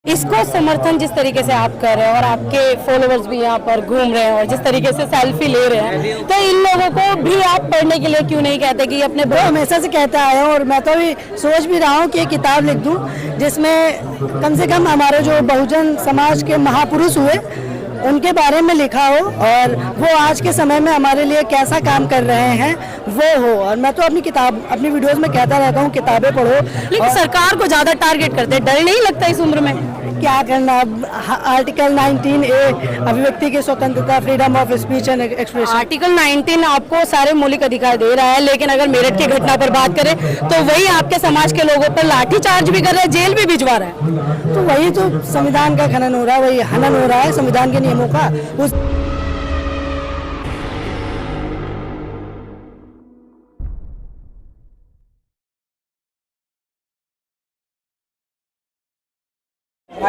इसको समर्थन जिस तरीके से आप कर रहे हैं और आपके फॉलोअर्स भी यहाँ पर घूम रहे हैं और जिस तरीके से सेल्फी ले रहे हैं, तो इन लोगों को भी आप पढ़ने के लिए क्यों नहीं कहते कि अपने हमेशा से कहता आया हूँ और मैं तो अभी सोच भी रहा हूँ कि एक किताब लिख दूँ जिसमें कम से कम हमारे जो बहुजन समाज के महापुरुष हुए उनके बारे में लिखा हो और वो आज के समय में हमारे लिए कैसा काम कर रहे हैं वो हो। और मैं तो अपनी वीडियोस में कहता रहता हूँ किताबें पढ़ो। लेकिन सरकार को ज्यादा टारगेट करते हैं, डर नहीं लगता इस उम्र में? क्या करना, अब आर्टिकल 19A अभिव्यक्ति की स्वतंत्रता, freedom of speech and expression. Article 19 आपको सारे मौलिक अधिकार दे रहा है, लेकिन अगर मेरठ की घटना पर बात करें तो वही आपके समाज के लोगों पर लाठीचार्ज भी कर रहा है, जेल भी भिजवा रहा है। तो वही तो संविधान का खनन हो रहा है, वही हनन हो रहा है संविधान के नियमों का।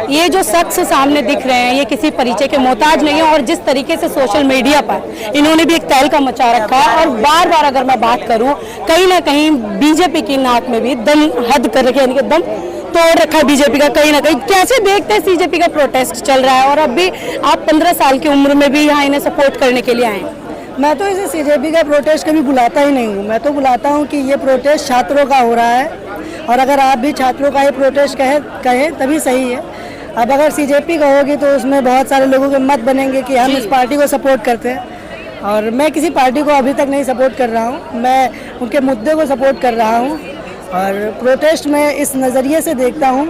ये जो शख्स सामने दिख रहे हैं ये किसी परिचय के मोहताज नहीं है और जिस तरीके से सोशल मीडिया पर इन्होंने भी एक तहलका मचा रखा है और बार बार अगर मैं बात करूं कहीं ना कहीं बीजेपी की नाक में भी दम हद कर रखे, यानी कि दम तोड़ रखा है बीजेपी का कहीं ना कहीं। कैसे देखते हैं बीजेपी का प्रोटेस्ट चल रहा है और अब भी आप 15 साल की उम्र में भी यहाँ इन्हें सपोर्ट करने के लिए आए? मैं तो इसे सीजेपी का प्रोटेस्ट कभी बुलाता ही नहीं हूँ। मैं तो बुलाता हूँ कि ये प्रोटेस्ट छात्रों का हो रहा है और अगर आप भी छात्रों का ये प्रोटेस्ट कहें तभी सही है। अब अगर सीजेपी कहोगी तो उसमें बहुत सारे लोगों के मत बनेंगे कि हम इस पार्टी को सपोर्ट करते हैं और मैं किसी पार्टी को अभी तक नहीं सपोर्ट कर रहा हूँ, मैं उनके मुद्दे को सपोर्ट कर रहा हूँ। और प्रोटेस्ट में इस नज़रिए से देखता हूँ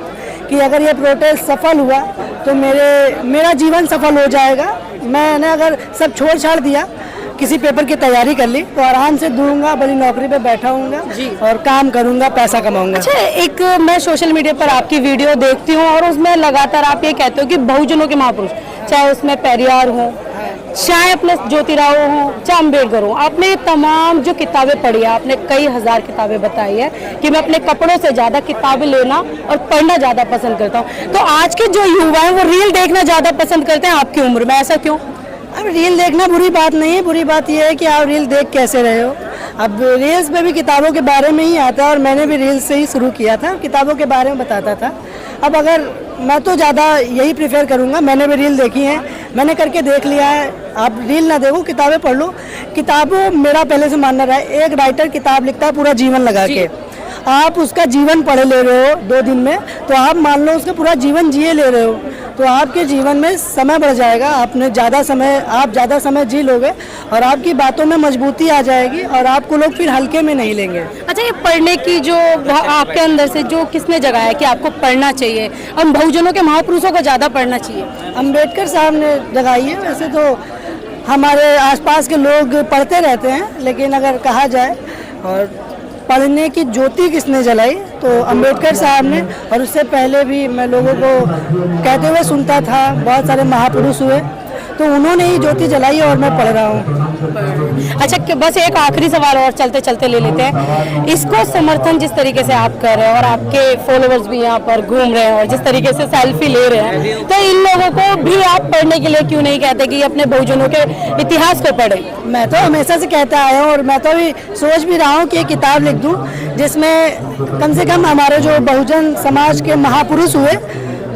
कि अगर ये प्रोटेस्ट सफल हुआ तो मेरा जीवन सफल हो जाएगा। मैंने अगर सब छोड़ छाड़ दिया, किसी पेपर की तैयारी कर ली तो आराम से दूंगा, बड़ी नौकरी पे बैठा हूँगा और काम करूँगा, पैसा कमाऊँगा। अच्छा, एक मैं सोशल मीडिया पर आपकी वीडियो देखती हूँ और उसमें लगातार आप ये कहते हो कि बहुजनों के महापुरुष, चाहे उसमें पेरियार हो, चाहे अपने ज्योतिराव हो, चाहे अम्बेडकर हो, आपने तमाम जो किताबें पढ़ी है, आपने कई हजार किताबें बताई है कि मैं अपने कपड़ों से ज़्यादा किताबें लेना और पढ़ना ज़्यादा पसंद करता हूँ। तो आज के जो युवा हैं वो रील देखना ज़्यादा पसंद करते हैं आपकी उम्र में, ऐसा क्यों? अब रील देखना बुरी बात नहीं है, बुरी बात यह है कि आप रील देख कैसे रहे हो। अब रील्स में भी किताबों के बारे में ही आता है और मैंने भी रील्स से ही शुरू किया था, किताबों के बारे में बताता था। अब अगर मैं तो ज़्यादा यही प्रेफर करूँगा, मैंने भी रील देखी है, मैंने करके देख लिया है। आप रील ना देखो, किताबें पढ़ लो। किताबों मेरा पहले से मानना रहा है, एक राइटर किताब लिखता है पूरा जीवन लगा के, आप उसका जीवन पढ़ ले रहे हो 2 दिन में तो आप मान लो उसका पूरा जीवन जिए ले रहे हो, तो आपके जीवन में समय बढ़ जाएगा, आप ज़्यादा समय जी लोगे और आपकी बातों में मजबूती आ जाएगी और आपको लोग फिर हल्के में नहीं लेंगे। अच्छा, ये पढ़ने की जो आपके अंदर से जो किसने जगाया कि आपको पढ़ना चाहिए और बहुजनों के महापुरुषों को ज़्यादा पढ़ना चाहिए? अम्बेडकर साहब ने जगाई है। वैसे तो हमारे आसपास के लोग पढ़ते रहते हैं, लेकिन अगर कहा जाए और पढ़ने की ज्योति किसने जलाई तो अम्बेडकर साहब ने। और उससे पहले भी मैं लोगों को कहते हुए सुनता था, बहुत सारे महापुरुष हुए तो उन्होंने ही ज्योति जलाई और मैं पढ़ रहा हूँ। अच्छा, बस एक आखिरी सवाल और चलते चलते ले लेते हैं। इसको समर्थन जिस तरीके से आप कर रहे हैं और आपके फॉलोअर्स भी यहाँ पर घूम रहे हैं और जिस तरीके से सेल्फी ले रहे हैं, तो इन लोगों को भी आप पढ़ने के लिए क्यों नहीं कहते कि अपने बहुजनों के इतिहास को पढ़े? मैं तो हमेशा से कहता आया हूँ और मैं तो अभी सोच भी रहा हूँ कि एक किताब लिख दूँ जिसमें कम से कम हमारे जो बहुजन समाज के महापुरुष हुए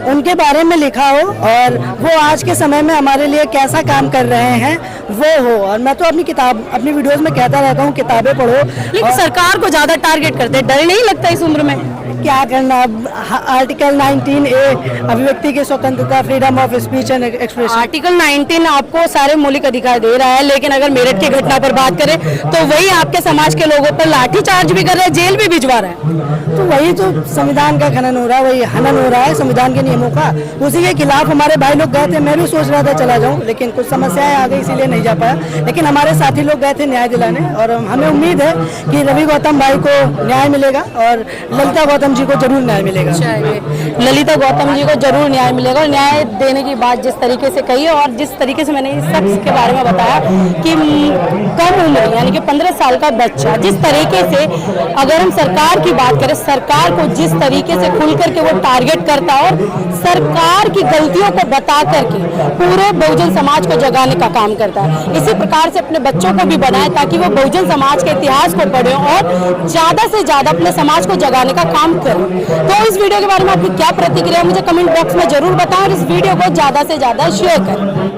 उनके बारे में लिखा हो और वो आज के समय में हमारे लिए कैसा काम कर रहे हैं वो हो। और मैं तो अपनी वीडियोस में कहता रहता हूँ किताबें पढ़ो। लेकिन सरकार को ज्यादा टारगेट करते हैं, डर नहीं लगता इस उम्र में? क्या करना, अब आर्टिकल 19A अभिव्यक्ति की स्वतंत्रता, freedom of speech and expression. Article 19 आपको सारे मौलिक अधिकार दे रहा है, लेकिन अगर मेरठ की घटना पर बात करें तो वही आपके समाज के लोगों पर लाठीचार्ज भी कर रहा है, जेल भी भिजवा रहा है। तो वही तो संविधान का खनन हो रहा है, वही हनन हो रहा है संविधान के नियमों का। उसी के खिलाफ हमारे भाई लोग गए थे, मैं भी सोच रहा था चला जाऊं, लेकिन कुछ समस्याएं आ गई इसीलिए नहीं जा पाया। लेकिन हमारे साथी लोग गए थे न्याय दिलाने और हमें उम्मीद है कि रवि गौतम भाई को न्याय मिलेगा और ललिता गौतम जी को जरूर न्याय मिलेगा। ललिता गौतम जी को जरूर न्याय मिलेगा और न्याय देने की बात जिस तरीके से कही है और जिस तरीके से मैंने इस शख्स के बारे में बताया कि कम उम्र यानी कि 15 साल का बच्चा, जिस तरीके से अगर हम सरकार की बात करें, सरकार को जिस तरीके से खुल करके वो टारगेट करता है और सरकार की गलतियों को बता करके पूरे बहुजन समाज को जगाने का काम करता है। इसी प्रकार से अपने बच्चों को भी बनाए ताकि वो बहुजन समाज के इतिहास को पढ़े और ज्यादा से ज्यादा अपने समाज को जगाने का काम करें। तो इस वीडियो के बारे में आपकी क्या प्रतिक्रिया है मुझे कमेंट बॉक्स में जरूर बताएं और इस वीडियो को ज़्यादा से ज़्यादा शेयर करें।